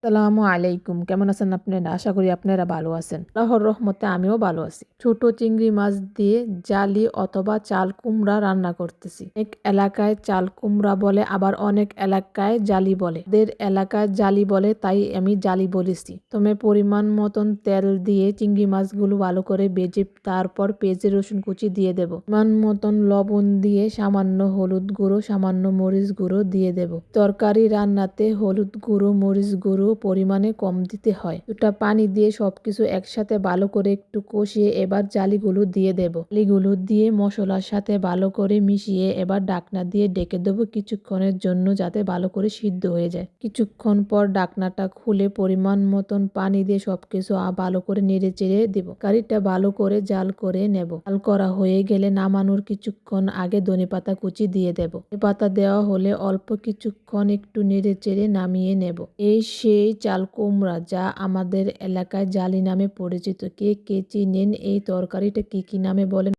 আসসালামু আলাইকুম। কেমন আছেন আপনারা? আশা করি আপনারা ভালো আছেন। আল্লাহর রহমতে আমিও ভালো আছি। ছোট চিংড়ি মাছ দিয়ে জালি অথবা চাল কুমড়া রান্না করতেছি। এক এলাকায় চাল কুমড়া বলে, আবার অনেক এলাকায় জালি বলে। দের এলাকায় জালি বলে, তাই আমি জালি বলেছি। তবে পরিমাণ মতন তেল দিয়ে চিংড়ি মাছগুলো ভালো করে ভেজে তারপর পেঁয়াজ রসুন কুচি দিয়ে দেব। পরিমাণ মতন লবণ দিয়ে সামান্য হলুদ গুঁড়ো, সামান্য মরিচ গুঁড়ো দিয়ে দেব। তরকারি রান্নাতে হলুদ গুঁড়ো, মরিচ গুঁড়ো পরিমাণে কম দিতে হয়। দুটা পানি দিয়ে সবকিছু একসাথে ভালো করে একটু কষিয়ে এবার জালিগুলো দিয়ে দেব। জালিগুলো দিয়ে মশলার সাথে ভালো করে মিশিয়ে এবার ঢাকনা দিয়ে ঢেকে দেবো কিছুক্ষণের জন্য, যাতে ভালো করে সিদ্ধ হয়ে যায়। কিছুক্ষণ পর ঢাকনাটা খুলে পরিমাণ মতন পানি দিয়ে সবকিছু ভালো করে নেড়ে চেড়ে দেব। কারিটা ভালো করে জাল করে নেব। জাল করা হয়ে গেলে নামানোর কিছুক্ষণ আগে ধনেপাতা কুচি দিয়ে দেব। ধনেপাতা দেওয়া হলে অল্প কিছুক্ষণ একটু নেড়ে চেড়ে নামিয়ে নেব। এই সেই চাল কুমড়া, যা আমাদের এলাকায় জালি নামে পরিচিত। কে কে চিনেন এই তরকারিটা কি কি নামে বলেন?